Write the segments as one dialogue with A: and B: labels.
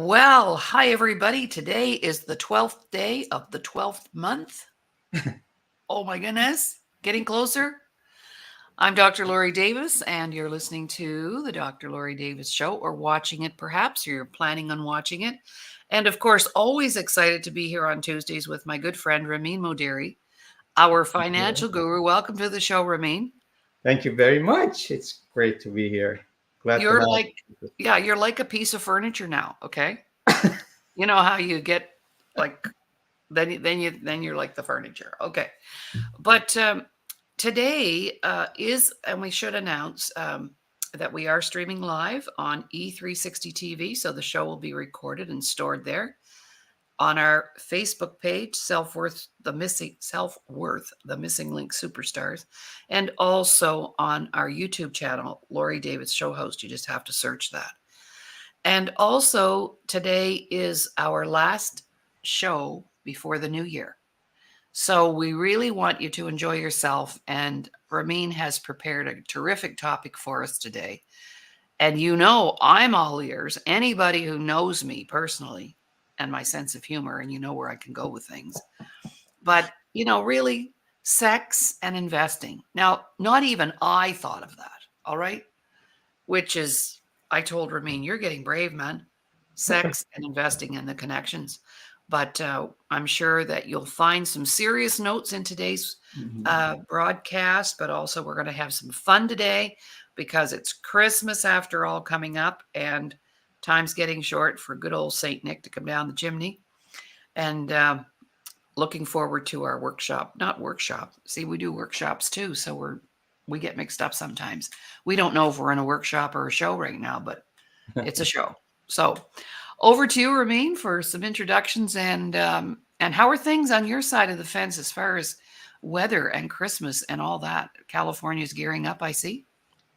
A: Well, hi everybody. Today is the 12th day of the 12th month. Oh my goodness, getting closer. I'm Dr. Laurie Davis, and you're listening to the Dr. Laurie Davis Show, or watching it perhaps. You're planning on watching it. And of course, always excited to be here on Tuesdays with my good friend Ramin Modiri, our
B: Yeah.
A: financial guru. Welcome to the show, Ramin.
B: Thank you very much. It's great to be here. Glad to
A: You're
B: have
A: like, yeah, you're like a piece of furniture now, okay?
B: you.
A: You know how you get like then you're like the furniture. Okay. But today is, and we should announce that we are streaming live on E360 TV. So the show will be recorded and stored there on our Facebook page, Self-Worth, the Missing Link Superstars, and also on our YouTube channel, Laurie Davis Show Host. You just have to search that. And also, today is our last show before the new year. So we really want you to enjoy yourself. And Ramin has prepared a terrific topic for us today. And you know, I'm all ears. Anybody who knows me personally and my sense of humor, and you know where I can go with things. But, really, sex and investing. Now, not even I thought of that. All right. Which is, I told Ramin, you're getting brave, man. Sex and investing and the connections. But I'm sure that you'll find some serious notes in today's
B: Mhm.
A: broadcast, but also we're going to have some fun today because it's Christmas after all coming up and time's getting short for good old St. Nick to come down the chimney. And looking forward to our workshop, not workshop. See, we do workshops too. So we get mixed up sometimes. We don't know if we're in a workshop or a show right now, but it's a show. So over to you, Ramin, for some introductions and how are things on your side of the fence as far as weather and Christmas and all that? California's gearing up, I see.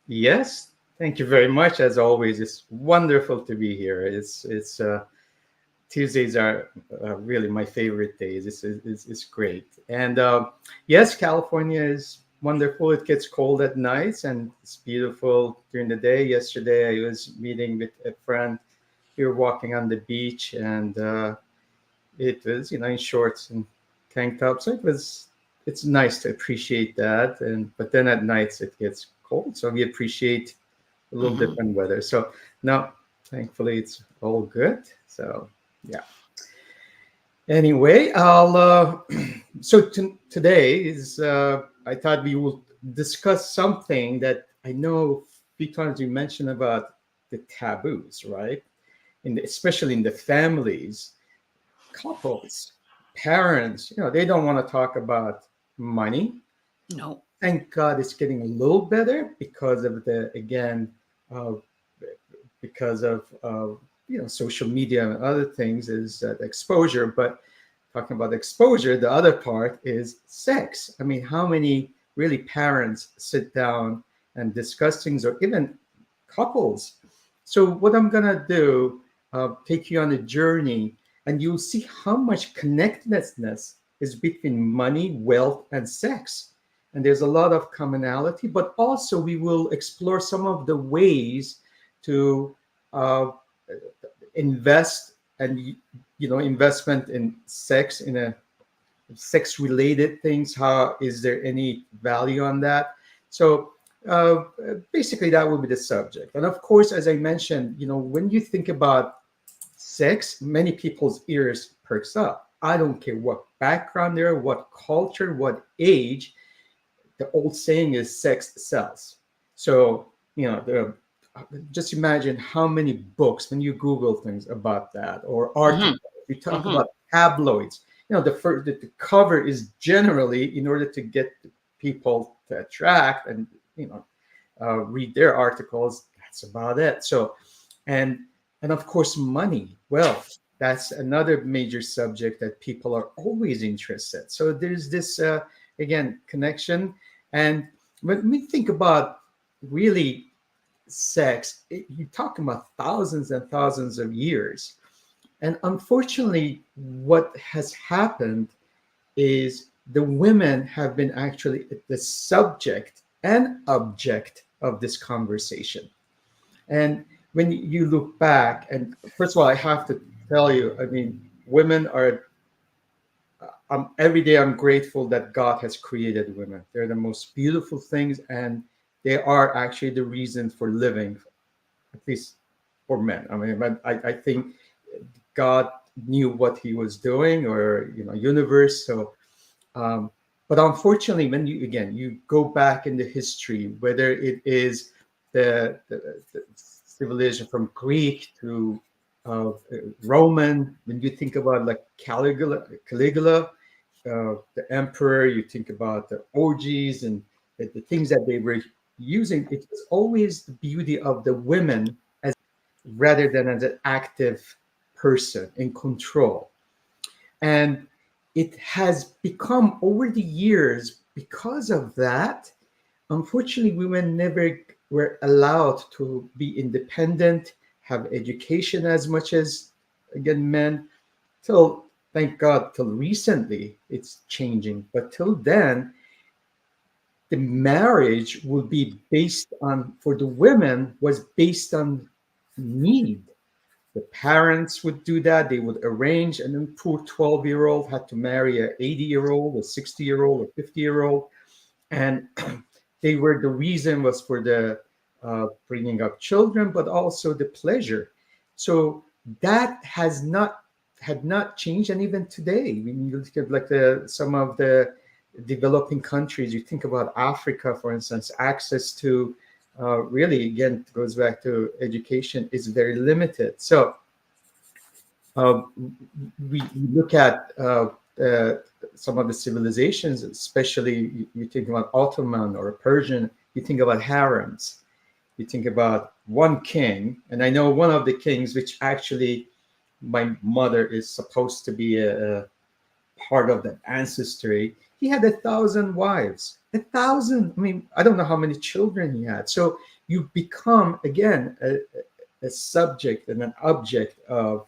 B: Yes, thank you very much. As always, it's wonderful to be here. It's Tuesdays are really my favorite days. It's great. And yes, California is wonderful. It gets cold at nights and it's beautiful during the day. Yesterday, I was meeting with a friend. We were walking on the beach, and it was in shorts and tank tops. So it's nice to appreciate that. And but then at nights it gets cold, so we appreciate a little
A: Hmm.
B: different weather. So now, thankfully, it's all good. So yeah. Anyway, I'll today is I thought we will discuss something that I know because you mentioned about the taboos, right? Especially in the families, couples, parents, they don't want to talk about money.
A: No.
B: Thank God it's getting a little better because of uh, because of social media and other things is exposure. But talking about exposure, the other part is sex. I mean, how many really parents sit down and discuss things, or even couples? So what I'm gonna do, take you on a journey, and you'll see how much connectedness is between money, wealth, and sex. And there's a lot of commonality, but also we will explore some of the ways to uh, invest and investment in sex, in a sex related things. How is there any value on that? So uh, basically that will be the subject. And of course, as I mentioned, when you think about sex, many people's ears perks up. I don't care what background they're, what culture, what age. The old saying is sex sells. So just imagine how many books, when you Google things about that, or
A: Hmm.
B: articles, we talk
A: Hmm.
B: about tabloids. The cover is generally in order to get the people to attract and read their articles. That's about it. So, and and of course, money, wealth. That's another major subject that people are always interested. So there's this again connection. And when we think about really sex, you're talking about thousands and thousands of years. And unfortunately, what has happened is the women have been actually the subject and object of this conversation. And when you look back, and first of all, I have to tell you, I mean, women are, every day I'm grateful that God has created women. They're the most beautiful things, and they are actually the reason for living, at least for men. I mean, I think God knew what he was doing, or, universe. So, um, but unfortunately, when you, again, you go back in the history, whether it is the civilization from Greek to Roman, when you think about like Caligula, the emperor, you think about the orgies and the things that they were using. It was always the beauty of the women as, rather than as an active person in control. And it has become over the years, because of that, unfortunately, women never were allowed to be independent, have education as much as, again, men. Till, thank God, till recently it's changing. But till then, the marriage would be based on, for the women, was based on need. The parents would do that. They would arrange, and then poor 12-year-old had to marry a 80-year-old, a 60-year-old, a 50-year-old. And they were, the reason was for the bringing up children, but also the pleasure. So that had not changed. And even today, when you look at like some of the developing countries, you think about Africa, for instance, access to, really, again, it goes back to education, is very limited. So uh, we look at uh, some of the civilizations, especially you think about Ottoman or Persian, you think about harems, you think about one king. And I know one of the kings, which actually my mother is supposed to be a part of that ancestry. He had 1,000 wives, 1,000. I mean, I don't know how many children he had. So you become, again, a subject and an object of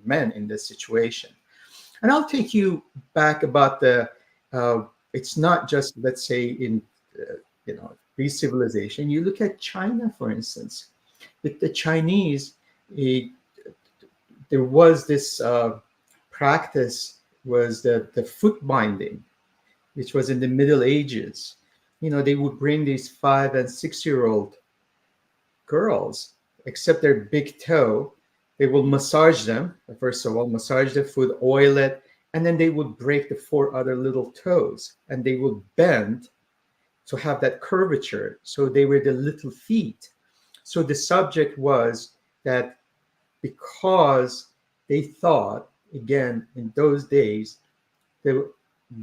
B: men in this situation. And I'll take you back about the. It's not just, let's say, in pre-civilization. You look at China, for instance. With the Chinese, eh, there was this practice, was the foot binding, which was in the Middle Ages. They would bring these 5 and 6-year-old girls, except their big toe. They will massage them, first of all, massage the foot, oil it, and then they would break the 4 other little toes, and they would bend to have that curvature. So they were the little feet. So the subject was that, because they thought, again, in those days, the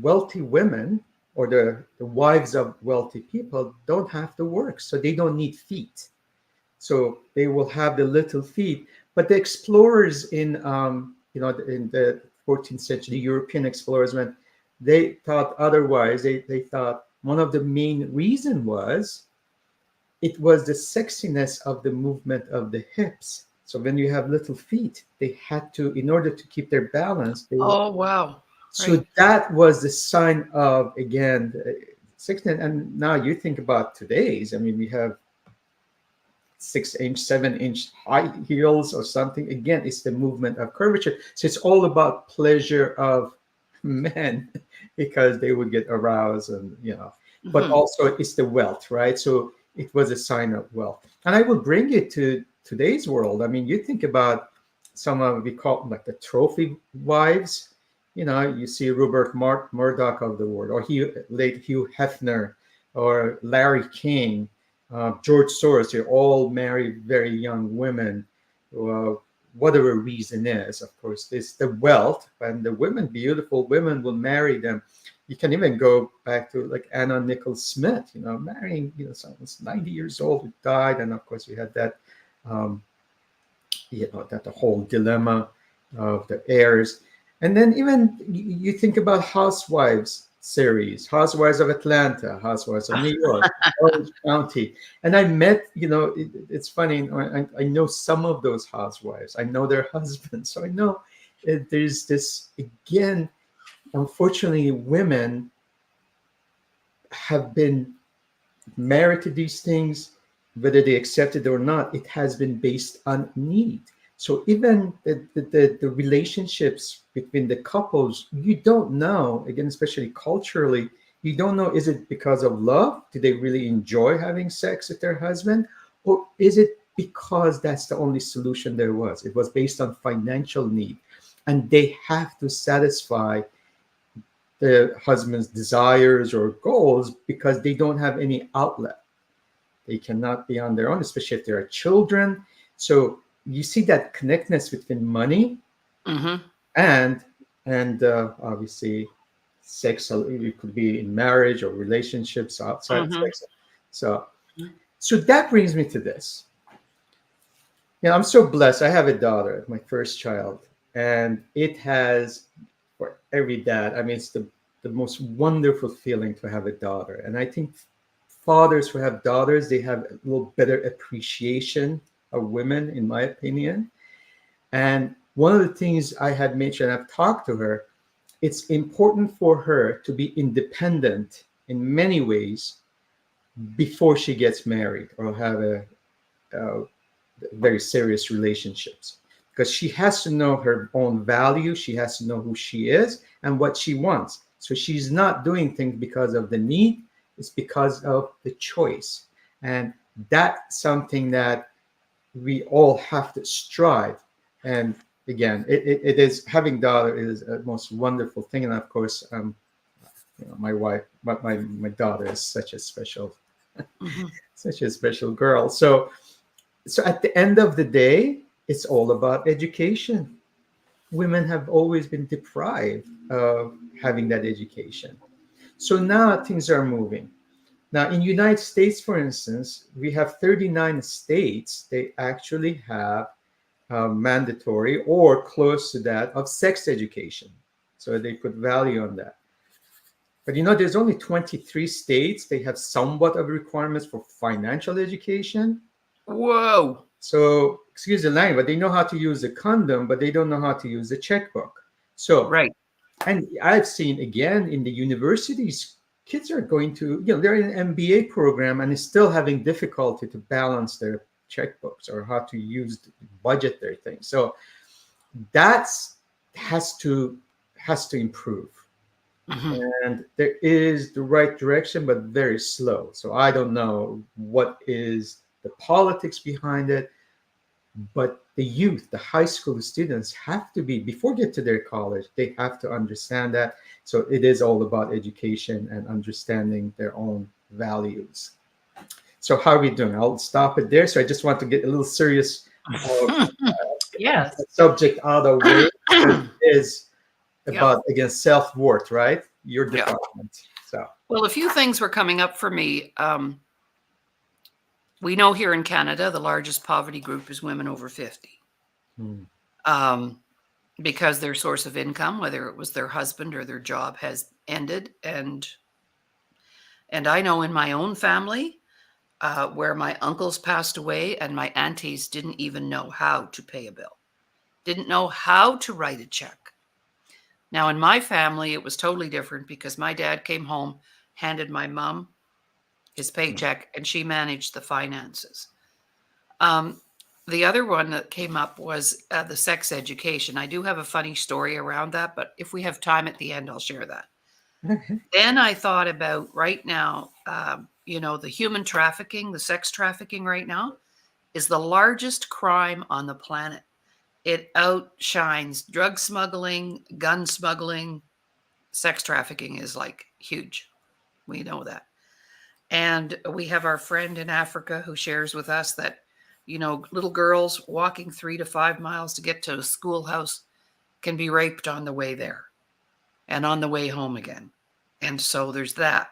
B: wealthy women, or the wives of wealthy people, don't have to work, so they don't need feet. So they will have the little feet. But the explorers in the 14th century, European explorers, when they thought otherwise, they thought one of the main reason was, it was the sexiness of the movement of the hips. So when you have little feet, they had to, in order to keep their balance,
A: Oh, wow.
B: so
A: Right.
B: that was the sign of, again, sexiness. And now you think about today's, I mean, we have 6 inch, 7 inch high heels or something. Again, it's the movement of curvature. So it's all about pleasure of men, because they would get aroused, and but
A: Hmm.
B: also it's the wealth, right? So it was a sign of wealth. And I will bring it to today's world. I mean, you think about some of, we call like the trophy wives. You see Rupert Murdoch of the world, or late Hugh Hefner, or Larry King, George Soros. They all marry very young women. Uh, whatever reason is, of course, it's the wealth, and the women, beautiful women, will marry them. You can even go back to like Anna Nichols Smith, marrying, someone's 90 years old who died. And of course, you had that, um, that the whole dilemma of the heirs. And then even you think about Housewives series, Housewives of Atlanta, Housewives of New York, Orange County. And I met, it's funny, I know some of those housewives. I know their husbands. So I know there's this, again, unfortunately, women have been married to these things. whether they accept it or not, it has been based on need. So even the relationships between the couples, you don't know, again, especially culturally, you don't know, is it because of love? Do they really enjoy having sex with their husband? Or is it because that's the only solution there was? It was based on financial need. And they have to satisfy the husband's desires or goals because they don't have any outlet. They cannot be on their own, especially if there are children. So you see that connectedness between money
A: Mm-hmm.
B: and obviously sex. It could be in marriage or relationships outside
A: Mm-hmm.
B: sex. So that brings me to this. I'm so blessed. I have a daughter, my first child, and it has, for every dad, I mean, it's the most wonderful feeling to have a daughter. And I think fathers who have daughters, they have a little better appreciation of women, in my opinion. And one of the things I had mentioned, I've talked to her, it's important for her to be independent in many ways before she gets married or have a very serious relationships, because she has to know her own value, she has to know who she is and what she wants. So she's not doing things because of the need, it's because of the choice. And that's something that we all have to strive. And again, it is, having daughter is a most wonderful thing. And of course, my wife, my daughter is
A: Mm-hmm.
B: such a special girl. So at the end of the day, it's all about education. Women have always been deprived of having that education. So now things are moving. Now in United States, for instance, we have 39 states. They actually have mandatory or close to that of sex education. So they put value on that. But there's only 23 states. They have somewhat of requirements for financial education.
A: Whoa.
B: So, excuse the language, but they know how to use a condom, but they don't know how to use a checkbook. So,
A: Right.
B: and I've seen again in the universities, kids are going to, they're in an MBA program and is still having difficulty to balance their checkbooks or how to budget their things. So that's has to improve.
A: Mm-hmm.
B: And there is the right direction, but very slow. So I don't know what is the politics behind it, but the youth, the high school students have to be, before get to their college, they have to understand that. So it is all about education and understanding their own values. So how are we doing? I'll stop it there. So I just want to get a little serious
A: Yes.
B: subject out of the way. But it is
A: Yep.
B: about, again, self-worth, right? Your
A: Yeah.
B: department. So
A: Well, a few things were coming up for me. We know here in Canada, the largest poverty group is women over 50.
B: hmm,
A: Um, because their source of income, whether it was their husband or their job, has ended. And I know in my own family, where my uncles passed away and my aunties didn't even know how to pay a bill, didn't know how to write a check. Now, in my family, it was totally different because my dad came home, handed my mom his paycheck, and she managed the finances. Um, the other one that came up was the sex education. I do have a funny story around that, but if we have time at the end, I'll share that. Then I thought about right now, the human trafficking, the sex trafficking right now is the largest crime on the planet. It outshines drug smuggling, gun smuggling. Sex trafficking is like huge. We know that. And we have our friend in Africa who shares with us that, little girls walking 3 to 5 miles to get to a schoolhouse can be raped on the way there and on the way home again. And so there's that.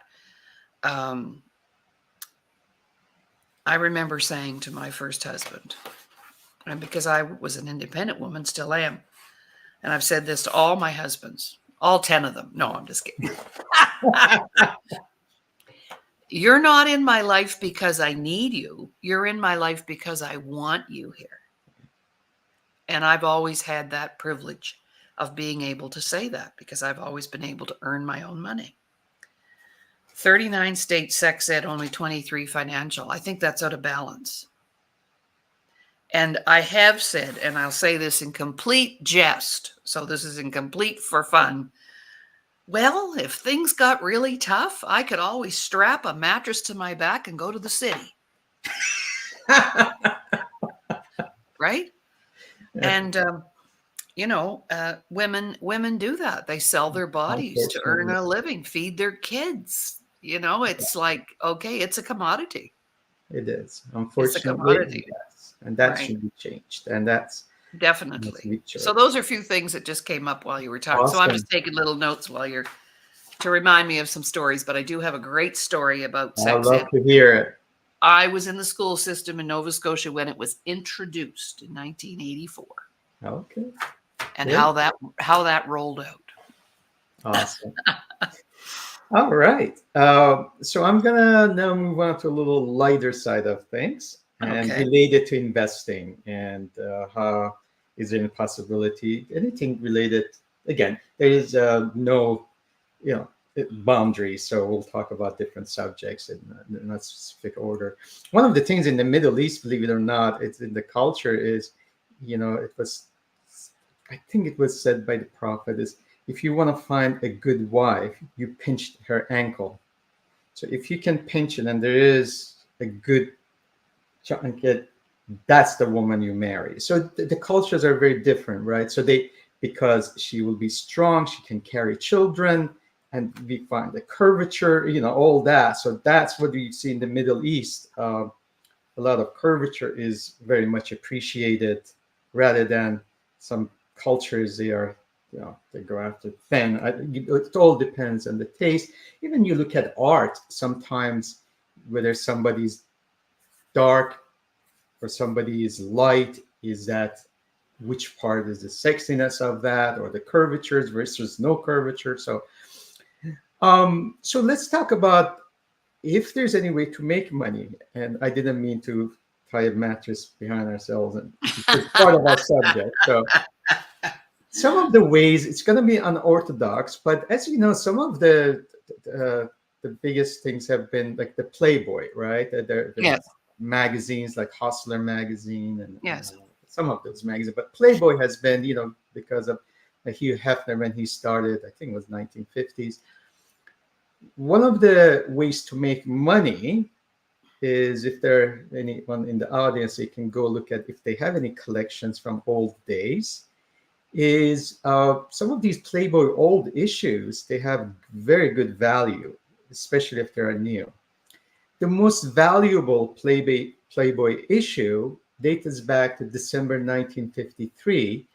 A: Um, I remember saying to my first husband, and because I was an independent woman, still am, and I've said this to all my husbands, all 10 of them. No, I'm just kidding. You're not in my life because I need you. You're in my life because I want you here. And I've always had that privilege of being able to say that because I've always been able to earn my own money. 39 state sex ed, only 23 financial. I think that's out of balance. And I have said, and I'll say this in complete jest, so this is in complete for fun. Well, if things got really tough, I could always strap a mattress to my back and go to the city, right? And women do that. They sell their bodies to earn
B: Unfortunately,
A: a living, feed their kids. It's like, okay, it's a commodity.
B: it is.
A: It's a
B: Unfortunately,
A: commodity,
B: yes. And that
A: right?
B: should be changed. And that's a
A: Definitely.
B: big
A: So
B: choice.
A: those are a few things that just came up while you were talking. So I'm
B: Awesome.
A: just taking little notes while you're to remind me of some stories, but I do have a great story about
B: I
A: sex ed.
B: love to hear it.
A: I was in the school system in Nova Scotia when it was introduced in 1984,
B: Okay.
A: and
B: Great.
A: how that rolled out.
B: Awesome. All right. So I'm gonna now move on to a little lighter side of things and
A: Okay.
B: related to investing and how is there any possibility anything related? Again, there is no you know boundary, so we'll talk about different subjects in a specific order. One of the things in the Middle East, believe it or not, it's in the culture is, it was, I think it was said by the Prophet is if you want to find a good wife, you pinch her ankle. So if you can pinch it and there is a good chunk, that's the woman you marry. So the cultures are very different, right? So because she will be strong, she can carry children, and we find the curvature, all that. So that's what you see in the Middle East. A lot of curvature is very much appreciated rather than some cultures they go after thin. It all depends on the taste. Even you look at art, sometimes whether somebody's dark or somebody is light, is that which part is the sexiness of that or the curvatures versus no curvature. So let's talk about if there's any way to make money. And I didn't mean to tie a mattress behind ourselves, and it's part of our subject. So some of the ways it's going to be unorthodox, but as you know, some of the biggest things have been like the Playboy, right? The
A: Yes.
B: magazines like Hustler magazine and
A: Yes.
B: some of those magazines. But Playboy has been, because of Hugh Hefner when he started, I think it was 1950s. One of the ways to make money is if there anyone in the audience, you can go look at if they have any collections from old days. Is some of these Playboy old issues, they have very good value, especially if they're new. The most valuable Playboy issue dates back to December 1953,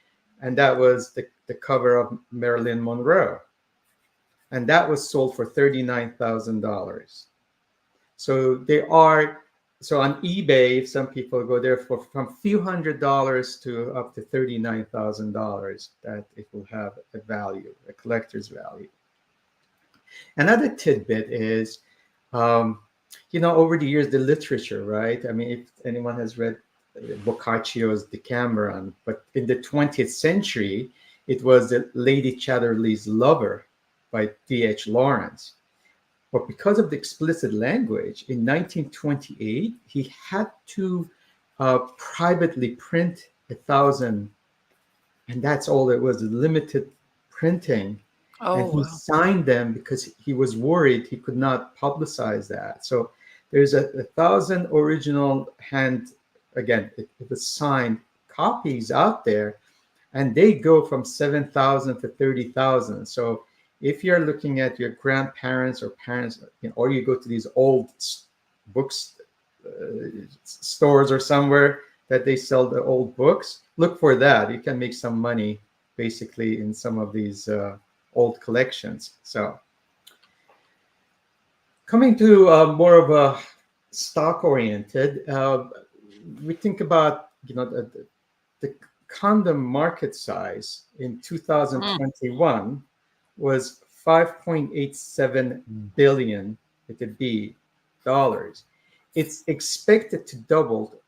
B: and that was the cover of Marilyn Monroe. And that was sold for $39,000. So so on eBay, if some people go there for from few $100s to up to $39,000, that it will have a value, a collector's value. Another tidbit is, over the years, the literature, right? I mean, if anyone has read Boccaccio's Decameron, but in the 20th century, it was the Lady Chatterley's Lover by D.H. Lawrence. But because of the explicit language, in 1928, he had to privately print 1,000, and that's all it was, limited printing. And
A: Oh,
B: he
A: wow.
B: signed them because he was worried he could not publicize that. So there's 1,000 original again, it was signed copies out there, and they go from 7,000 to 30,000. So if you're looking at your grandparents or parents, or you go to these old books stores or somewhere that they sell the old books, look for that. You can make some money basically in some of these old collections. So coming to more of a stock oriented, we think about the condom market size in
A: Mm.
B: 2021 was 5.87 billion with a B dollars. It's expected to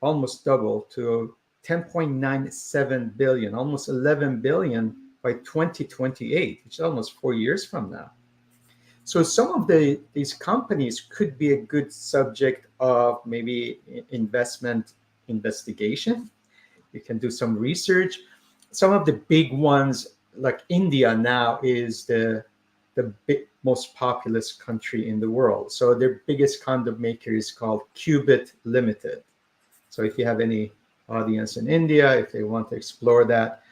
B: almost double to 10.97 billion, almost 11 billion by 2028, which is almost 4 years from now. So some of these companies could be a good subject of maybe investment investigation. You can do some research. Some of the big ones, like India now, is most populous country in the world. So their biggest condom maker is called Cubit Limited. So if you have any audience in India, if they want to explore that.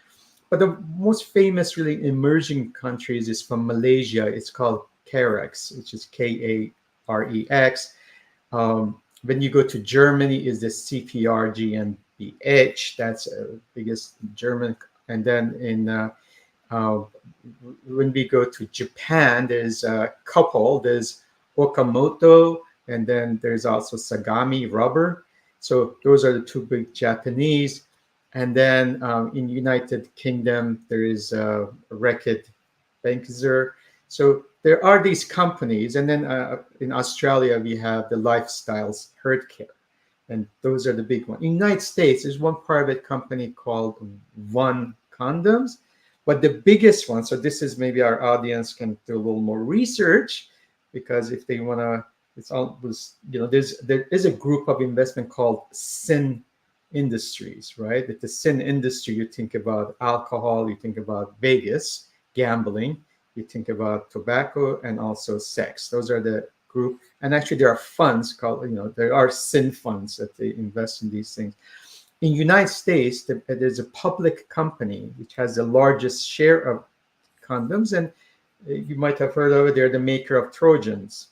B: But the most famous, really emerging countries is from Malaysia. It's called Carex, which is Karex. When you go to Germany, is the CPR GmbH. That's the biggest German. And then uh, when we go to Japan, there's a couple. There's Okamoto, and then there's also Sagami Rubber. So those are the two big Japanese. And then in United Kingdom, there is Reckitt Benckiser. So there are these companies, and then in Australia we have the Lifestyles Healthcare, and those are the big ones. In the United States, there's one private company called One Condoms, but the biggest one. So this is maybe our audience can do a little more research, because if they want to, it's always, there is a group of investment called Sin Industries, right? With the sin industry, you think about alcohol, you think about Vegas, gambling, you think about tobacco, and also sex. Those are the group. And actually, there are funds called, there are sin funds that they invest in these things. In the United States, there's a public company which has the largest share of condoms, and you might have heard of it. They're the maker of Trojans.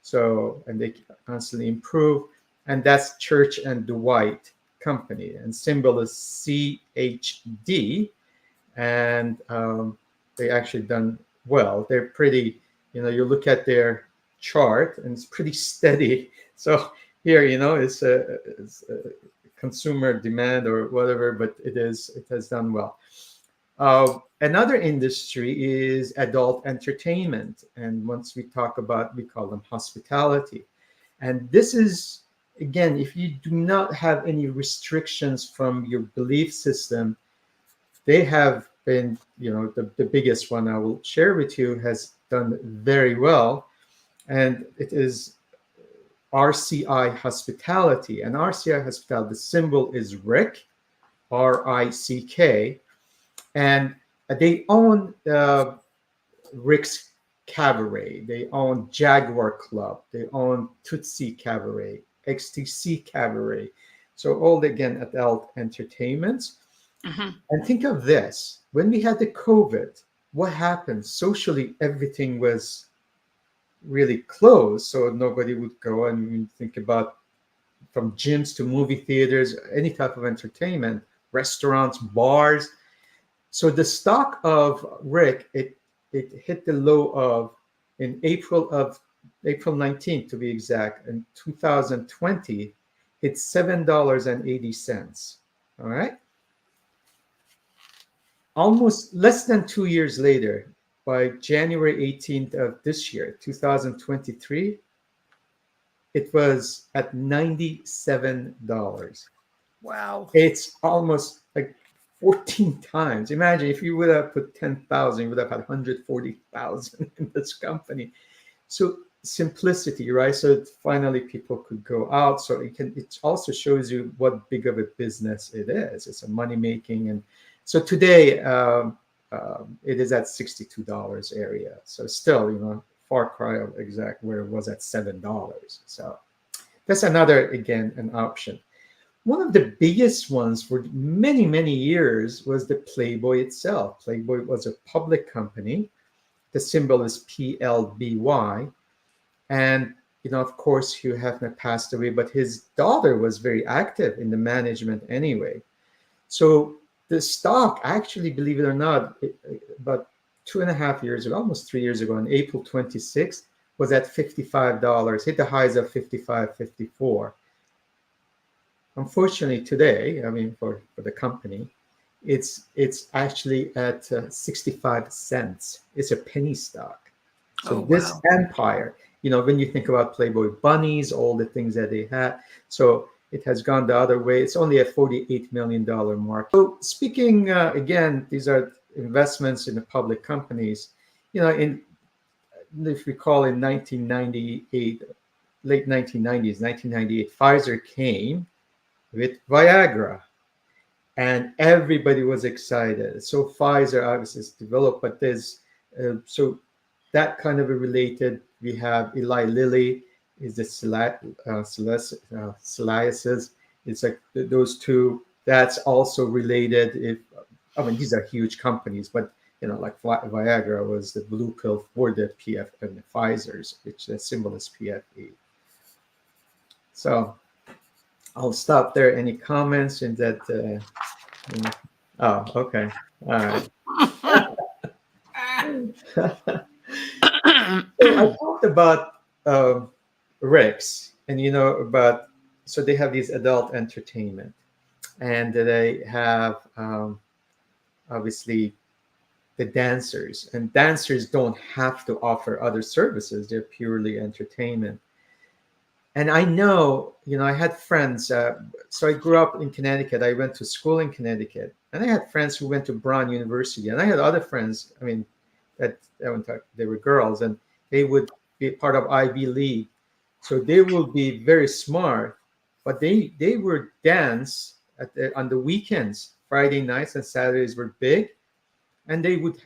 B: So, and they constantly improve, and that's Church and Dwight Company, and symbol is CHD, and they actually done well. They're pretty, you look at their chart and it's pretty steady. So here, it's a consumer demand or whatever, but it has done well. Another industry is adult entertainment, and once we talk about, we call them hospitality, and this is, again, if you do not have any restrictions from your belief system, they have been, the biggest one I will share with you has done very well, and it is RCI Hospitality. And RCI Hospitality, the symbol is RICK, RICK, and they own Rick's Cabaret, they own Jaguar Club, they own Tootsie Cabaret, XTC Cabaret. So all, again, adult entertainments.
A: Mm-hmm.
B: And think of this: when we had the COVID, what happened? Socially, everything was really closed, so nobody would go. And we think about from gyms to movie theaters, any type of entertainment, restaurants, bars. So the stock of Rick, it hit the low of in April 19th, to be exact, in 2020, it's $7.80. All right. Almost less than 2 years later, by January 18th of this year, 2023, it was at $97.
A: Wow.
B: It's almost like 14 times. Imagine if you would have put 10,000, you would have had 140,000 in this company. So simplicity, right? So finally people could go out. So it also shows you what big of a business it is. It's a money making. And so today it is at $62 area. So still, far cry of exact where it was at $7. So that's another, again, an option. One of the biggest ones for many, many years was the Playboy itself. Playboy was a public company. The symbol is PLBY. And, of course, Hugh Hefner passed away, but his daughter was very active in the management anyway. So the stock, actually, believe it or not, about 2.5 years ago, almost 3 years ago, on April 26th, was at $55, hit the highs of 55, 54. Unfortunately, today, I mean, for the company, it's actually at 65 cents. It's a penny stock. So this
A: wow.
B: empire, when you think about Playboy bunnies, all the things that they had, so it has gone the other way. It's only a $48 million market. So speaking, again, these are investments in the public companies. In if you recall, in 1998, late 1990s, 1998, Pfizer came with Viagra, and everybody was excited. So Pfizer obviously is developed, but there's so that kind of a related. We have Eli Lilly is the psoriasis. It's like those two. That's also related. If I mean these are huge companies, but like Viagra was the blue pill for the PF and the Pfizer's, which the symbol is PFE. So I'll stop there. Any comments in that? Oh, okay. All right. So I talked about Rex, and about so they have these adult entertainment, and they have obviously the dancers, and dancers don't have to offer other services; they're purely entertainment. And I know, I had friends. So I grew up in Connecticut. I went to school in Connecticut, and I had friends who went to Brown University, and I had other friends. I mean, that went to, they were girls, and they would be part of Ivy League. So they will be very smart, but they would dance on the weekends. Friday nights and Saturdays were big, and they would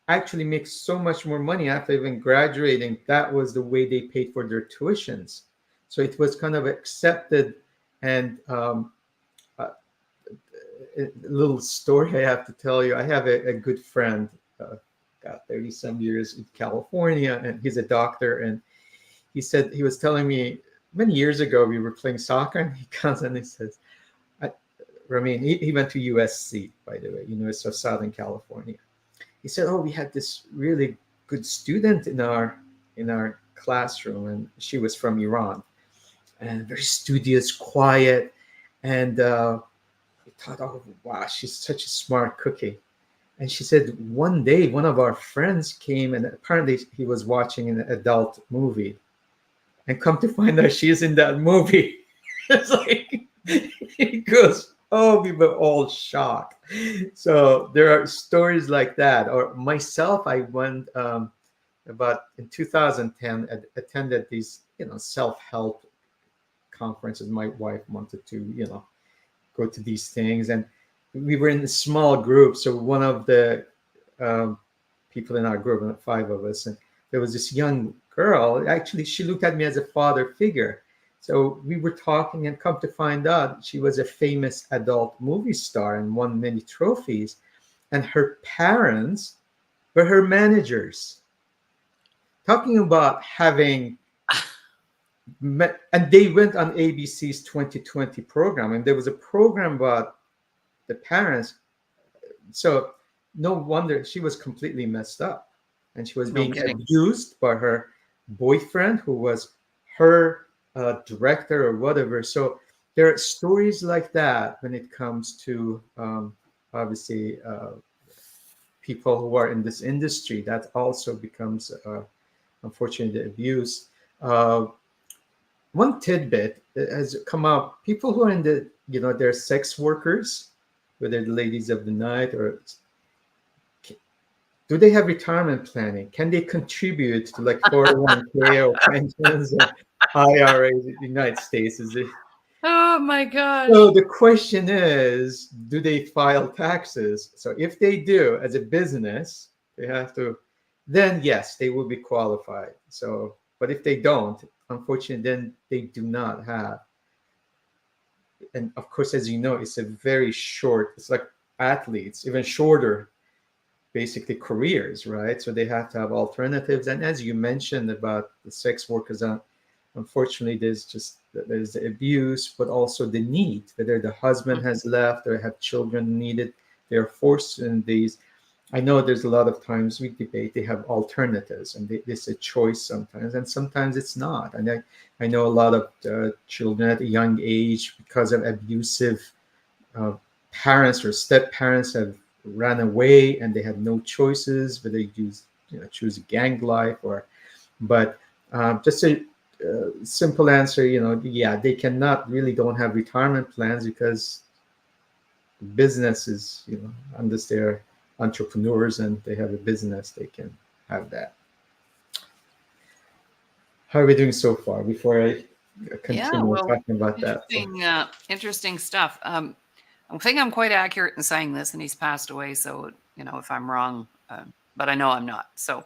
B: actually make so much more money after even graduating. That was the way they paid for their tuitions. So it was kind of accepted. And a little story I have to tell you. I have a good friend, got 30 some years in California, and he's a doctor. And he said, he was telling me many years ago, we were playing soccer, and he comes and he says, Ramin, he went to USC, by the way, University of Southern California. He said, "Oh, we had this really good student in our classroom, and she was from Iran, and very studious, quiet, and we thought, oh wow, she's such a smart cookie." And she said one day one of our friends came, and apparently he was watching an adult movie, and come to find out she's in that movie. It's like he goes, oh, we were all shocked. So there are stories like that. Or myself, I went about in 2010, attended these self-help conferences. My wife wanted to go to these things, and we were in a small group. So one of the um, people in our group, 5 of us, and there was this young girl. Actually, she looked at me as a father figure. So we were talking, and come to find out, she was a famous adult movie star and won many trophies. And her parents were her managers. Talking about having and they went on ABC's 2020 program, and there was a program about the parents. So no wonder she was completely messed up, and she was
A: No
B: being
A: kidding.
B: abused by her boyfriend, who was her director or whatever. So there are stories like that when it comes to obviously people who are in this industry. That also becomes unfortunately the abuse. Uh, One tidbit that has come up: people who are in the they're sex workers, whether the ladies of the night, or do they have retirement planning? Can they contribute to like 401k or pensions or IRAs in the United States? Is it?
A: Oh my gosh.
B: So the question is, do they file taxes? So if they do, as a business, they have to, then yes, they will be qualified. So, but if they don't, unfortunately, then they do not have. And of course, as you know, it's a very short, it's like athletes, even shorter, basically careers, right? So they have to have alternatives. And as you mentioned about the sex workers, unfortunately, there's the abuse, but also the need. Whether the husband has left or have children needed, they're forced in these. I know there's a lot of times we debate they have alternatives, and it's a choice sometimes, and sometimes it's not. And I know a lot of children at a young age, because of abusive uh, parents or step parents, have ran away, and they had no choices, but they choose gang life. Or but just a simple answer, yeah, they cannot, really don't have retirement plans, because businesses, unless they're entrepreneurs and they have a business, they can have that. How are we doing so far before I
A: Yeah,
B: continue
A: well,
B: talking about that?
A: interesting stuff. I think I'm quite accurate in saying this, and he's passed away. So, if I'm wrong, but I know I'm not. So,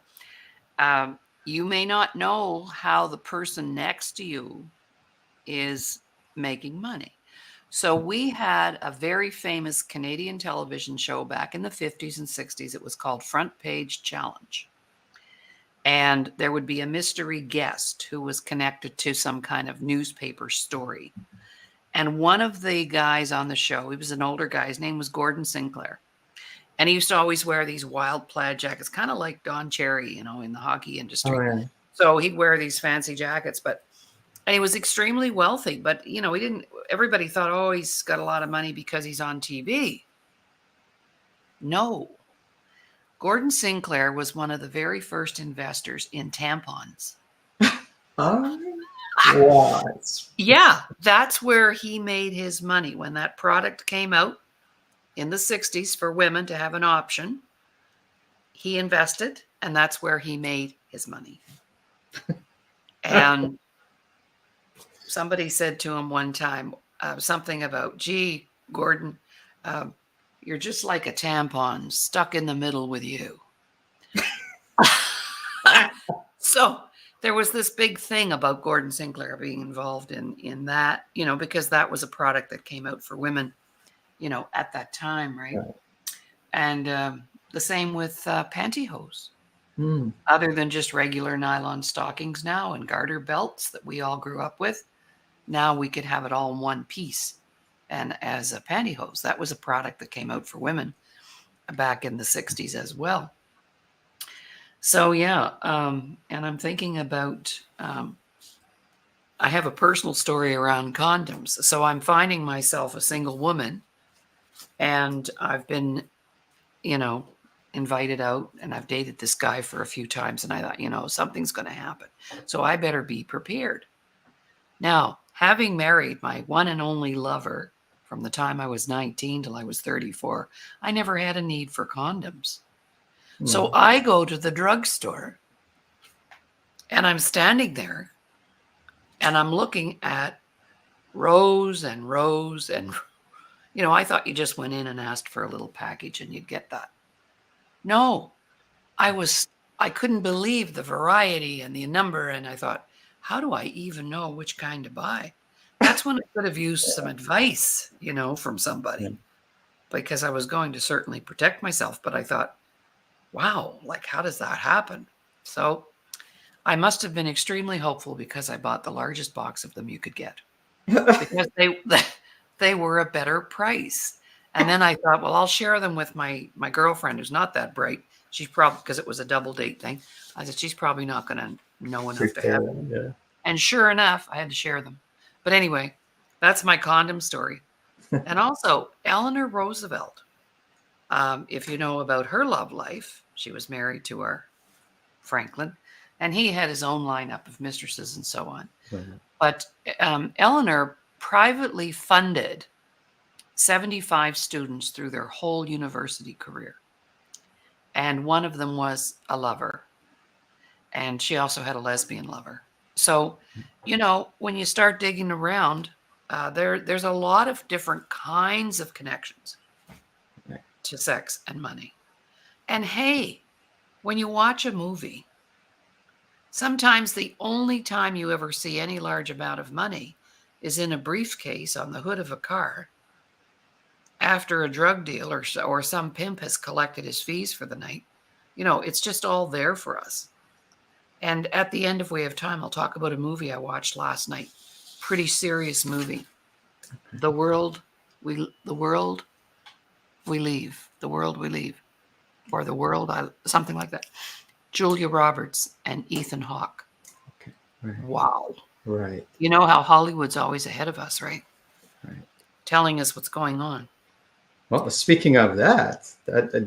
A: you may not know how the person next to you is making money. So, we had a very famous Canadian television show back in the 50s and 60s. It was called Front Page Challenge. And there would be a mystery guest who was connected to some kind of newspaper story. And one of the guys on the show, he was an older guy, his name was Gordon Sinclair. And he used to always wear these wild plaid jackets, kind of like Don Cherry, in the hockey
B: Oh,
A: industry.
B: yeah.
A: So he'd wear these fancy jackets, and he was extremely wealthy, but everybody thought, oh, he's got a lot of money because he's on TV. No. Gordon Sinclair was one of the very first investors in tampons.
B: Oh, what?
A: Yeah, that's where he made his money. When that product came out in the 60s for women to have an option, he invested, and that's where he made his money. And somebody said to him one time something about, gee, Gordon, you're just like a tampon stuck in the middle with you. So there was this big thing about Gordon Sinclair being involved in that, because that was a product that came out for women, at that time, right?
B: Right.
A: And the same with pantyhose.
B: Hmm.
A: Other than just regular nylon stockings now and garter belts that we all grew up with, now we could have it all in one piece. And as a pantyhose, that was a product that came out for women back in the 60s as well. So, yeah, and I'm thinking about, I have a personal story around condoms. So I'm finding myself a single woman, and I've been, invited out, and I've dated this guy for a few times, and I thought, something's going to happen. So I better be prepared. Now, having married my one and only lover from the time I was 19 till I was 34, I never had a need for condoms. So I go to the drugstore, and I'm standing there, and I'm looking at rows and rows, and I thought you just went in and asked for a little package and you'd get that. No, I couldn't believe the variety and the number, and I thought, how do I even know which kind to buy? That's when I could have used some advice, from somebody, because I was going to certainly protect myself, but I thought, wow, like, how does that happen? So I must have been extremely hopeful, because I bought the largest box of them you could get, because they were a better price. And then I thought, well, I'll share them with my girlfriend, who's not that bright. She's probably, because it was a double date thing, I said, she's probably not going to know enough to have them.
B: Yeah.
A: And sure enough, I had to share them. But anyway, that's my condom story. And also, Eleanor Roosevelt, if you know about her love life, she was married to our Franklin, and he had his own lineup of mistresses and so on.
B: Right.
A: But Eleanor privately funded 75 students through their whole university career. And one of them was a lover. And she also had a lesbian lover. So, when you start digging around, there's a lot of different kinds of connections to sex and money. And hey, when you watch a movie, sometimes the only time you ever see any large amount of money is in a briefcase on the hood of a car after a drug deal or some pimp has collected his fees for the night. It's just all there for us. And at the end, if we have time, I'll talk about a movie I watched last night. Pretty serious movie. The world we leave, or the world, something like that. Julia Roberts and Ethan Hawke.
B: Okay. Right.
A: Wow.
B: Right.
A: You know how Hollywood's always ahead of us, right?
B: Right.
A: Telling us what's going on.
B: Well, speaking of that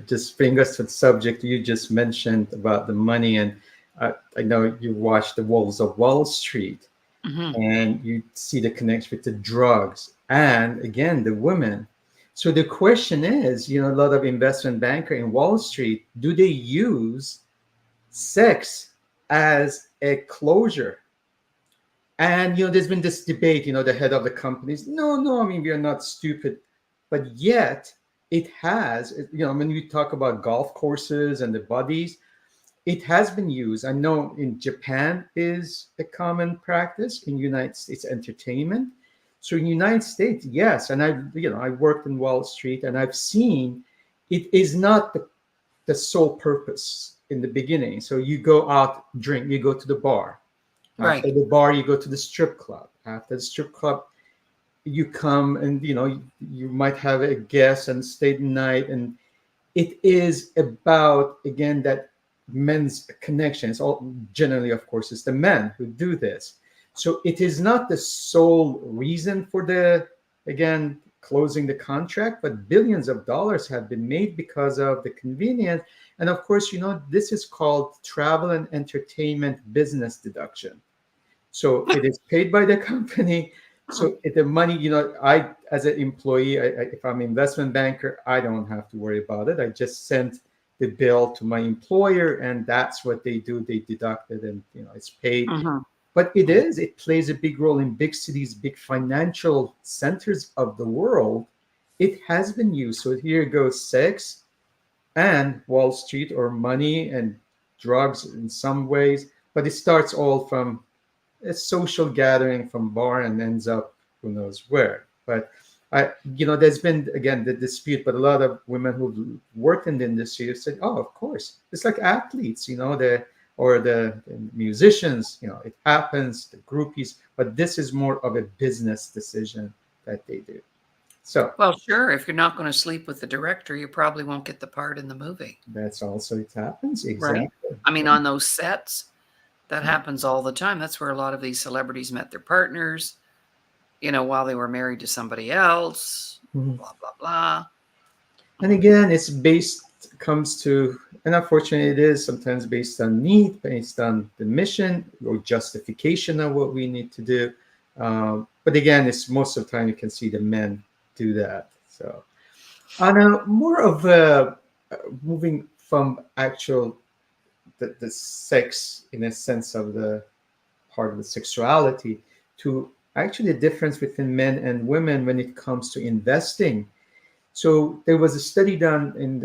B: just brings us to the subject you just mentioned about the money. And I know you watched The Wolves of Wall Street, and you see the connection with the drugs and, again, the women. So the question is, a lot of investment banker in Wall Street, do they use sex as a closure And there's been this debate. The head of the companies, no, I mean, we are not stupid, but yet it has. When you talk about golf courses and the buddies, it has been used. I know in Japan is a common practice. In United States, entertainment. So in United States, yes, and I worked in Wall Street, and I've seen it is not the sole purpose in the beginning. So you go out, drink, you go to the bar. After
A: Right.
B: the bar, you go to the strip club. After the strip club, you come and you might have a guest and stay the night. And it is about, again, that men's connection. It's all generally, of course, it's the men who do this. So it is not the sole reason for the, again, closing the contract, but billions of dollars have been made because of the convenience. And of course, this is called travel and entertainment business deduction. So it is paid by the company. So the money, I, as an employee, if I'm an investment banker, I don't have to worry about it. I just send the bill to my employer, and that's what they do. They deduct it, and it's paid.
A: Mm-hmm.
B: But it plays a big role in big cities, big financial centers of the world. It has been used. So here goes sex and Wall Street, or money and drugs in some ways. But it starts all from a social gathering from bar and ends up who knows where. But there's been, again, the dispute, but a lot of women who've worked in the industry have said, oh, of course, it's like athletes, the musicians, it happens, the groupies, but this is more of a business decision that they do. So
A: Well, sure. If you're not going to sleep with the director, you probably won't get the part in the movie.
B: that's also, it happens.
A: Right.
B: Exactly.
A: I mean, on those sets, that happens all the time. That's where a lot of these celebrities met their partners, while they were married to somebody else,
B: Mhm.
A: blah, blah, blah.
B: And again, comes to, and unfortunately, it is sometimes based on need, based on the mission or justification of what we need to do. But again, it's most of the time you can see the men do that. So, on a more of a moving from actual the sex in a sense of the part of the sexuality to actually the difference between men and women when it comes to investing. So there was a study done in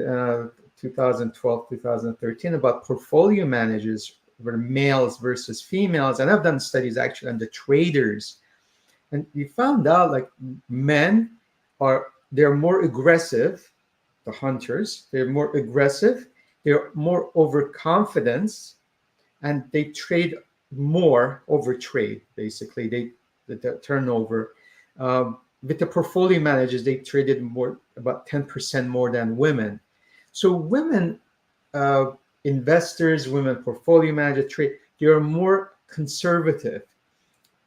B: 2012, 2013 about portfolio managers, were males versus females. And I've done studies actually on the traders. And we found out like men they're more aggressive, the hunters, they're more aggressive, they're more overconfident, and they trade more over trade, basically. The turnover. With the portfolio managers, they traded more, about 10% more than women. So women uh, investors, women portfolio managers trade, they are more conservative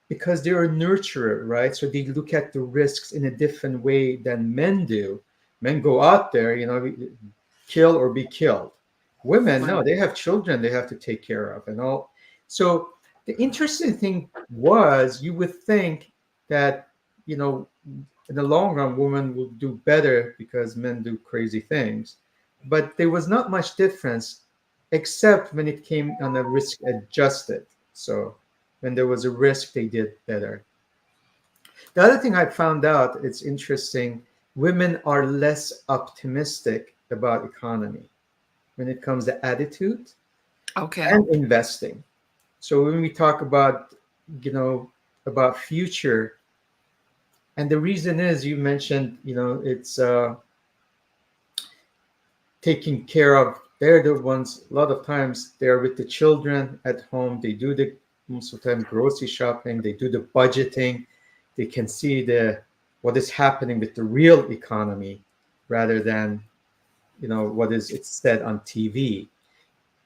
B: because they're a nurturer, right? So they look at the risks in a different way than men do. Men go out there, kill or be killed. Women, no,
A: Right.
B: they have children they have to take care of and all. So the interesting thing was, you would think that, in the long run, women will do better because men do crazy things. But there was not much difference except when it came on a risk adjusted. So when there was a risk, they did better. The other thing I found out, it's interesting, women are less optimistic about economy when it comes to attitude
A: Okay.
B: and investing. So when we talk you know, about future, and the reason is, you mentioned, it's taking care of, they're the ones, a lot of times they're with the children at home. They do the, most of the time, grocery shopping, they do the budgeting, they can see what is happening with the real economy rather than, what is it's said on TV.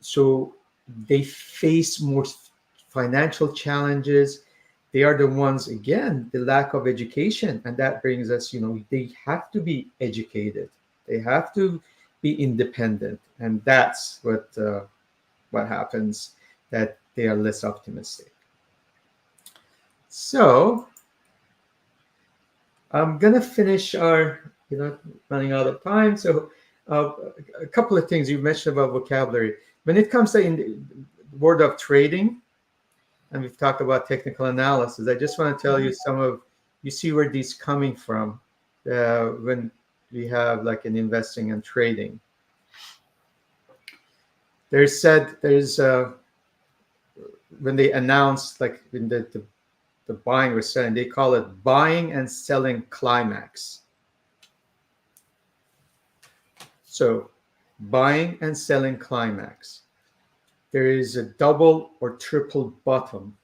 B: So they face more financial challenges. They are the ones, again, the lack of education, and that brings us, they have to be educated, they have to be independent, and that's what happens, that they are less optimistic. So I'm gonna finish our, running out of time. So uh, a couple of things you mentioned about vocabulary when it comes to in the word of trading. and we've talked about technical analysis. I just want to tell you some of, you see where these coming from when we have like an investing and trading. There's when they announce like in the buying or selling, they call it buying and selling climax. So buying and selling climax. There is a double or triple bottom.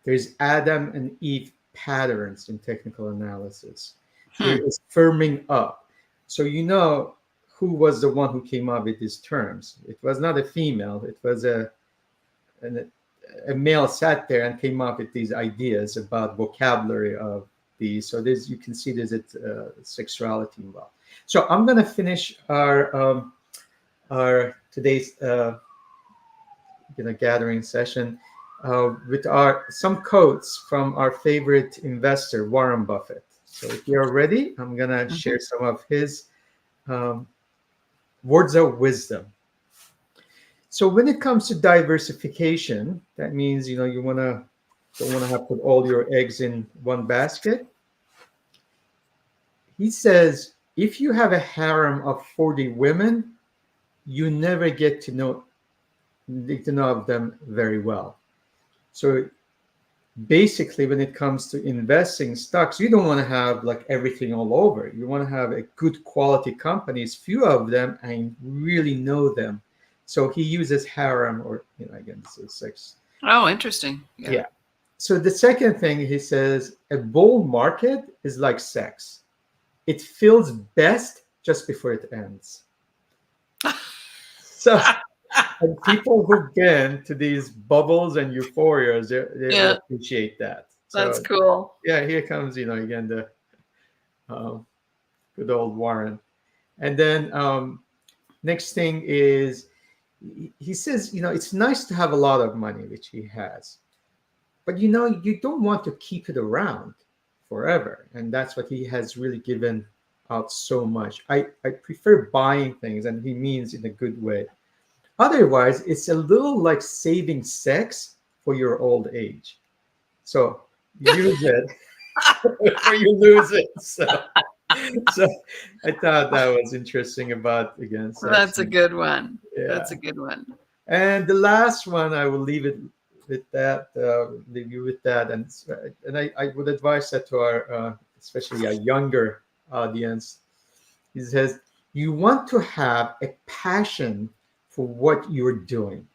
B: There's Adam and Eve patterns in technical analysis. There
A: Hmm.
B: is firming up. So you know who was the one who came up with these terms. It was not a female. It was an, a male sat there and came up with these ideas about vocabulary of these. So there's, you can see there's sexuality involved. So I'm going to finish our today's gathering session with our some quotes from our favorite investor Warren Buffett. So if you're ready, I'm going to share some of his um, words of wisdom. So when it comes to diversification, that means you don't want to have put all your eggs in one basket. He says if you have a harem of 40 women, you never get to know of them very well. So basically, when it comes to investing stocks, you don't want to have like everything all over. You want to have a good quality companies, few of them, and really know them. So he uses harem, or again, this is sex.
A: Oh, interesting. Yeah.
B: Yeah. So the second thing he says, a bull market is like sex. It feels best just before it ends. So, and people who've been to these bubbles and euphorias, they
A: Yeah,
B: appreciate that.
A: that's
B: So
A: cool.
B: yeah, here comes again the um, good old Warren. And then next thing is he says it's nice to have a lot of money, which he has, but you don't want to keep it around forever, and that's what he has really given out so much. I prefer buying things, and he means in a good way. Otherwise, it's a little like saving sex for your old age. So use it or you lose it. So I thought that was interesting about again sex.
A: That's a good one.
B: Yeah.
A: That's a good one.
B: And the last one, I will leave it with that. Leave you with that, and I would advise that to our especially a younger audience. He says you want to have a passion for what you're doing.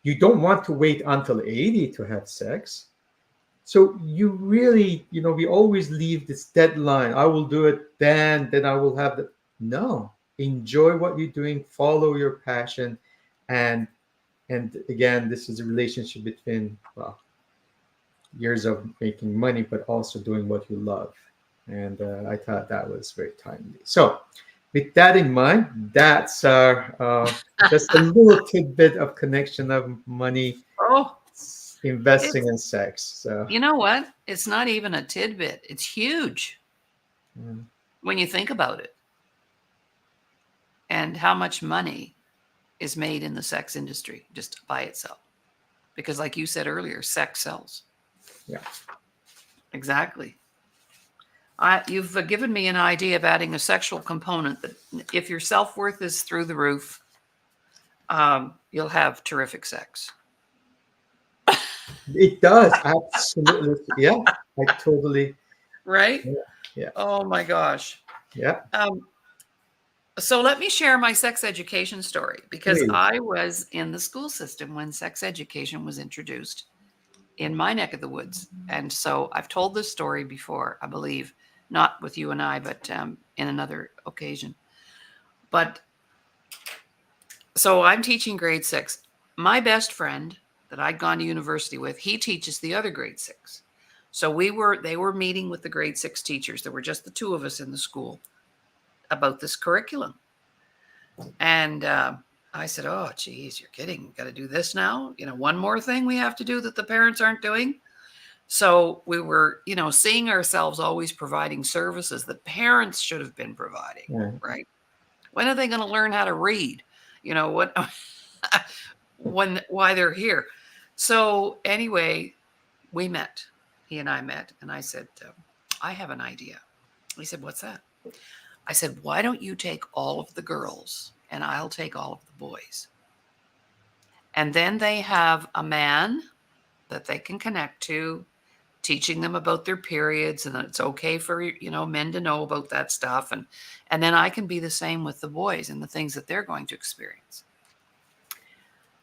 B: You don't want to wait until 80 to have sex. So you really, we always leave this deadline. I will do it then I will have the. No, enjoy what you're doing, follow your passion, and again, this is a relationship between years of making money, but also doing what you love. And I thought that was very timely. So with that in mind, that's our just a little tidbit of connection of money,
A: Oh,
B: investing,
A: it's,
B: and sex. So.
A: you know what? It's not even a tidbit. It's huge
B: Mm.
A: when you think about it and how much money is made in the sex industry just by itself. Because, like you said earlier, sex sells.
B: Yeah.
A: Exactly. You've given me an idea of adding a sexual component that if your self worth is through the roof, you'll have terrific sex.
B: It does absolutely. Yeah, I totally.
A: Right?
B: Yeah, yeah,
A: Oh my gosh.
B: yeah.
A: Um, so let me share my sex education story because
B: Please.
A: I was in the school system when sex education was introduced in my neck of the woods. And so I've told this story before, I believe, not with you and I, but in another occasion. But so I'm teaching grade 6. My best friend that I'd gone to university with, he teaches the other grade 6. So they were meeting with the grade 6 teachers. There were just the two of us in the school about this curriculum. And I said, "Oh, geez, you're kidding. Got to do this now? One more thing we have to do that the parents aren't doing." So we were, seeing ourselves always providing services that parents should have been providing,
B: Yeah.
A: right? When are they going to learn how to read? What, why they're here? So anyway, we met. He and I met, and I said, I have an idea. He said, what's that? I said, why don't you take all of the girls and I'll take all of the boys? And then they have a man that they can connect to, teaching them about their periods and that it's okay for, men to know about that stuff. And then I can be the same with the boys and the things that they're going to experience.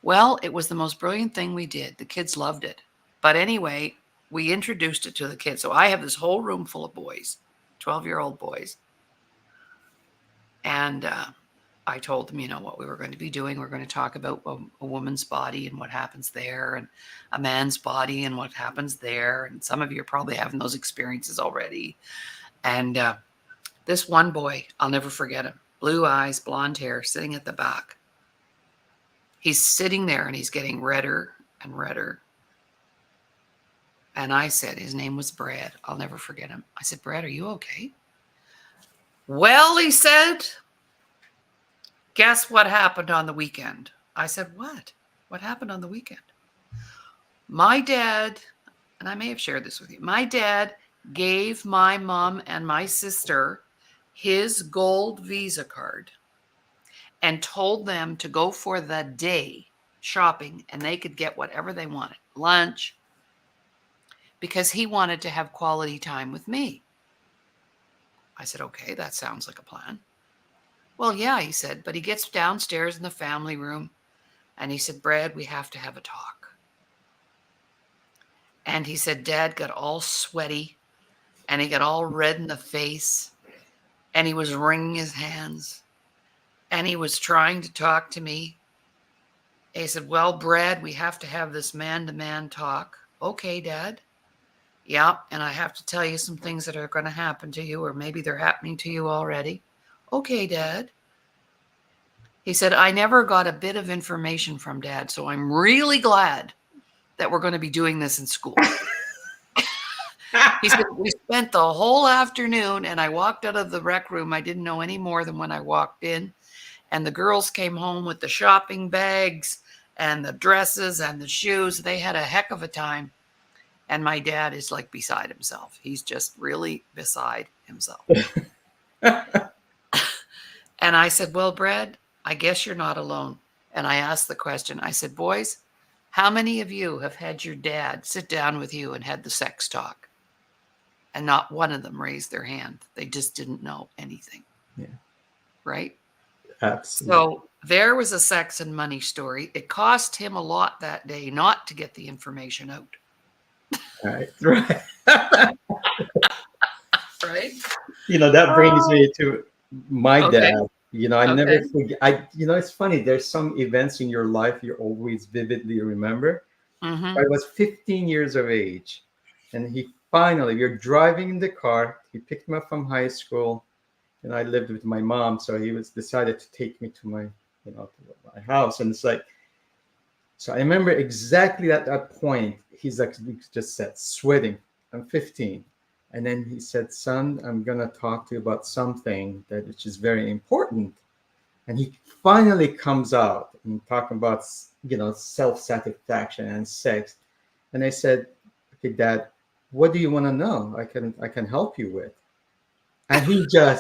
A: Well, it was the most brilliant thing we did. The kids loved it. But anyway, we introduced it to the kids. So I have this whole room full of boys, 12-year-old boys. And I told them, what we were going to be doing. We're going to talk about a woman's body and what happens there, and a man's body and what happens there. And some of you are probably having those experiences already. And this one boy, I'll never forget him. Blue eyes, blonde hair, sitting at the back. He's sitting there and he's getting redder and redder. And I said, his name was Brad. I'll never forget him. I said, Brad, are you okay? Well, he said, guess what happened on the weekend? I said, what? What happened on the weekend? My dad, and I may have shared this with you, my dad gave my mom and my sister his gold Visa card and told them to go for the day shopping and they could get whatever they wanted, lunch, because he wanted to have quality time with me. I said, okay, that sounds like a plan. Well, yeah, he said, but he gets downstairs in the family room and he said, Brad, we have to have a talk. And he said, Dad got all sweaty and he got all red in the face and he was wringing his hands and he was trying to talk to me. He said, well, Brad, we have to have this man-to-man talk. Okay, Dad. Yeah, and I have to tell you some things that are going to happen to you, or maybe they're happening to you already. Okay, Dad. He said, I never got a bit of information from Dad, so I'm really glad that we're going to be doing this in school. He said, we spent the whole afternoon, and I walked out of the rec room. I didn't know any more than when I walked in. And the girls came home with the shopping bags and the dresses and the shoes. They had a heck of a time. And my dad is like beside himself. He's just really beside himself. And I said, well, Brad, I guess you're not alone. And I asked the question. I said, boys, how many of you have had your dad sit down with you and had the sex talk? And not one of them raised their hand. They just didn't know anything.
B: Yeah.
A: Right?
B: Absolutely.
A: So there was a sex and money story. It cost him a lot that day not to get the information out.
B: Right. Right.
A: Right.
B: That brings me to my dad. I never
A: Okay.
B: forget. It's funny. There's some events in your life you always vividly remember.
A: Mm-hmm.
B: I was 15 years of age, and we were driving in the car. He picked me up from high school, and I lived with my mom, so he decided to take me to my house, and it's like. So I remember exactly at that point, he's like, he just said, sweating. I'm 15. And then he said, son, I'm going to talk to you about something which is very important. And he finally comes out and talking about, self-satisfaction and sex. And I said, okay, Dad, what do you want to know? I can help you with. And he was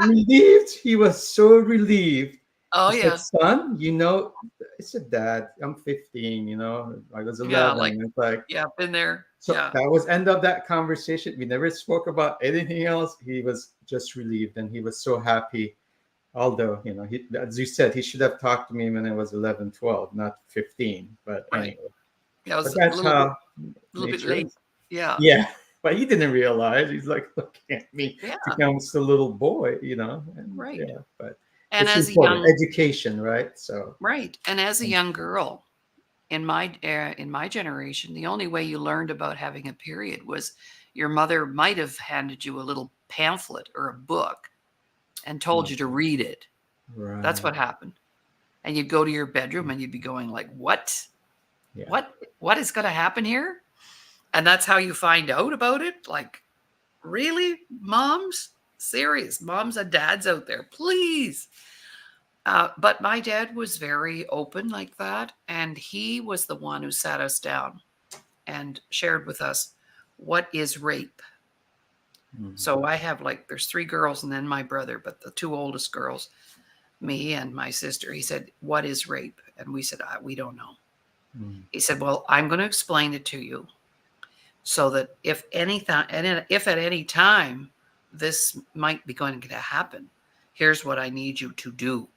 B: relieved. He was so relieved.
A: Oh,
B: He said,
A: yeah.
B: son, I said, Dad, I'm 15, I was
A: Yeah.
B: 11. It's like,
A: Yeah. Been there.
B: so
A: Yeah.
B: that was end of that conversation. We never spoke about anything else. He was just relieved and he was so happy. Although, as you said, he should have talked to me when I was 11, 12, not 15. But
A: Right.
B: anyway,
A: Yeah. It
B: but
A: was a
B: that's
A: little bit,
B: how
A: late.
B: nature is.
A: Yeah.
B: Yeah. But he didn't realize. He's like looking at me,
A: Yeah.
B: becomes a little boy, and
A: Right.
B: yeah, but
A: And
B: it's
A: as a
B: important.
A: young,
B: Education, right? So,
A: right. And as a young girl in my generation, the only way you learned about having a period was your mother might have handed you a little pamphlet or a book and told you to read it. That's
B: right.
A: what happened. And you'd go to your bedroom and you'd be going like, what?
B: Yeah.
A: What is going to happen here? And that's how you find out about it. Like, really, moms? Serious moms and dads out there, please. But my dad was very open like that. And he was the one who sat us down and shared with us what is rape. So I have there's three girls and then my brother, but the two oldest girls, me and my sister, he said, what is rape? And we said, we don't know. He said, well, I'm going to explain it to you so that if at any time this might be going to happen, here's what I need you to do.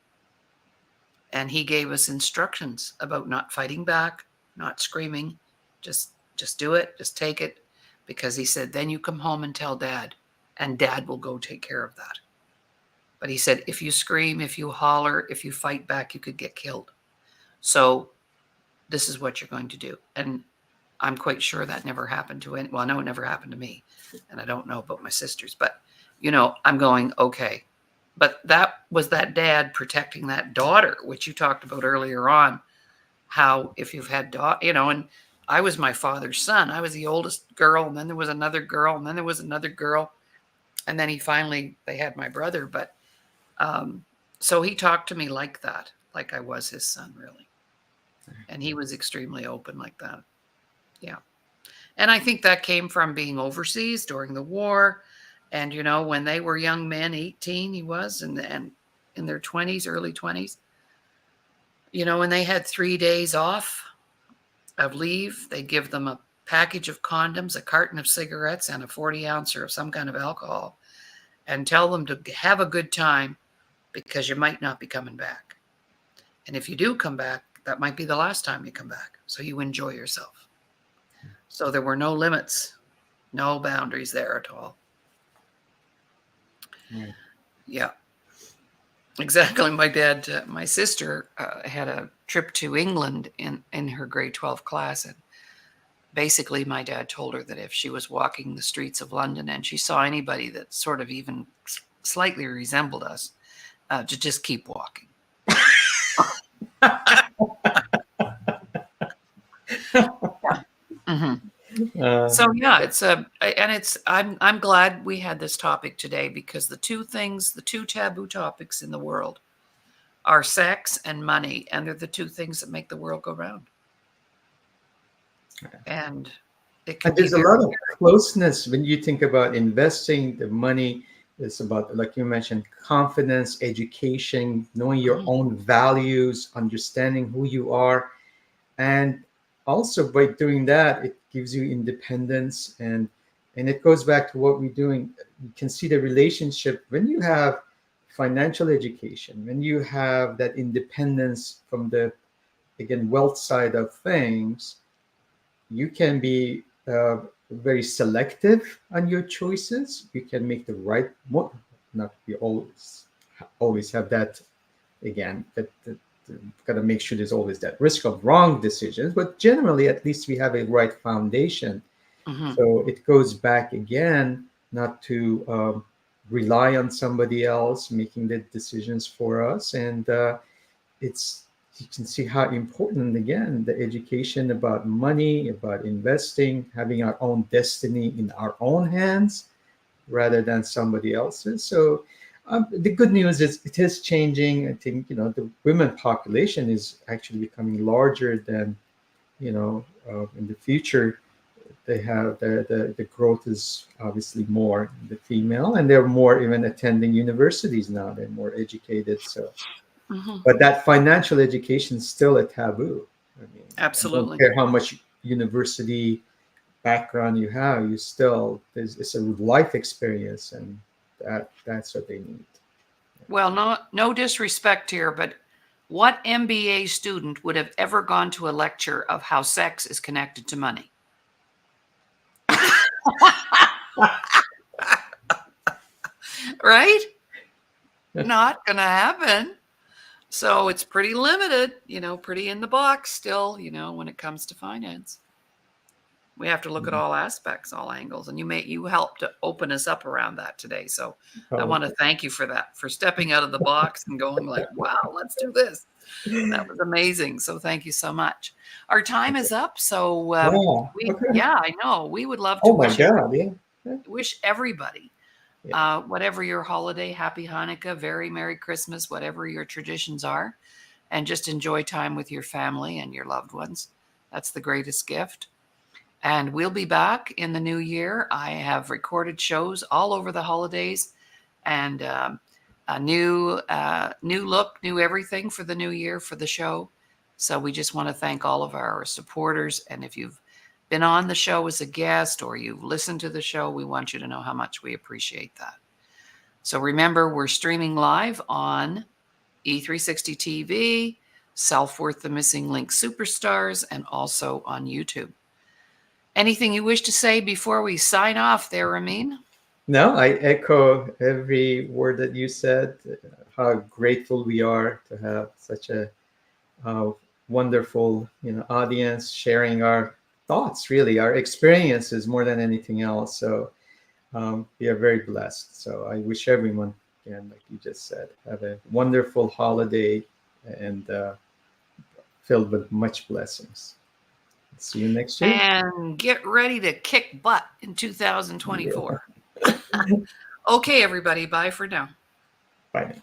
A: And he gave us instructions about not fighting back, not screaming, just do it, just take it, because he said, then you come home and tell dad, and dad will go take care of that. But he said, if you scream, if you holler, if you fight back, you could get killed. So this is what you're going to do. And I'm quite sure that never happened to any. Well, no, it never happened to me. And I don't know about my sisters, but I'm going, okay. But that was that dad protecting that daughter, which you talked about earlier on, how if you've had and I was my father's son. I was the oldest girl, and then there was another girl, and then there was another girl. And then they had my brother. But so he talked to me like that, like I was his son, really. And he was extremely open like that. Yeah. And I think that came from being overseas during the war. And, when they were young men, 18 he was, and in their 20s, early 20s, when they had 3 days off of leave, they give them a package of condoms, a carton of cigarettes, and a 40-ouncer of some kind of alcohol, and tell them to have a good time because you might not be coming back. And if you do come back, that might be the last time you come back. So you enjoy yourself. So there were no limits, no boundaries there at all.
B: Right.
A: Yeah, exactly. My sister had a trip to England in her grade 12 class. And basically my dad told her that if she was walking the streets of London and she saw anybody that sort of even slightly resembled us, to just keep walking. Mm-hmm. So yeah, I'm glad we had this topic today, because the two taboo topics in the world are sex and money, and they're the two things that make the world go round. And it can be
B: there's a lot of closeness when you think about investing the money. It's about, like you mentioned, confidence, education, knowing your own values, understanding who you are. And also by doing that, it gives you independence. And it goes back to what we're doing. You can see the relationship when you have financial education, when you have that independence from the, again, wealth side of things, you can be very selective on your choices. You can make the right one. Not be always have that, again, that got to make sure there's always that risk of wrong decisions, but generally at least we have a right foundation. So it goes back again, not to rely on somebody else making the decisions for us. And it's, you can see how important, again, the education about money, about investing, having our own destiny in our own hands rather than somebody else's. So the good news is it is changing. I think, the women population is actually becoming larger than, in the future. They have the growth is obviously more in the female, and they're more even attending universities now. They're more educated. So, but that financial education is still a taboo. I mean,
A: absolutely.
B: I don't care how much university background you have, you still, it's a life experience, and that's what they need.
A: Well, no disrespect here, but what MBA student would have ever gone to a lecture of how sex is connected to money? Right? Not gonna happen. So it's pretty limited, pretty in the box still, when it comes to finance. We have to look at all aspects, all angles, and you helped to open us up around that today. So I want to thank you for that, for stepping out of the box and going like, wow, let's do this. That was amazing. So thank you so much. Our time is up. So
B: Okay.
A: I know we would love to
B: Oh my God, yeah.
A: wish everybody
B: Yeah.
A: Whatever your holiday, happy Hanukkah, very Merry Christmas, whatever your traditions are, and just enjoy time with your family and your loved ones. That's the greatest gift. And we'll be back in the new year. I have recorded shows all over the holidays, and a new look, new everything for the new year for the show. So we just want to thank all of our supporters. And if you've been on the show as a guest or you've listened to the show, we want you to know how much we appreciate that. So remember, we're streaming live on E360 TV, Self-Worth the Missing Link Superstars, and also on YouTube. Anything you wish to say before we sign off there, Ramin?
B: No, I echo every word that you said. How grateful we are to have such a wonderful, audience sharing our thoughts, really our experiences more than anything else. So we are very blessed. So I wish everyone, again, like you just said, have a wonderful holiday and filled with much blessings. See you next year.
A: And get ready to kick butt in 2024.
B: Yeah.
A: Okay, everybody. Bye for now.
B: Bye.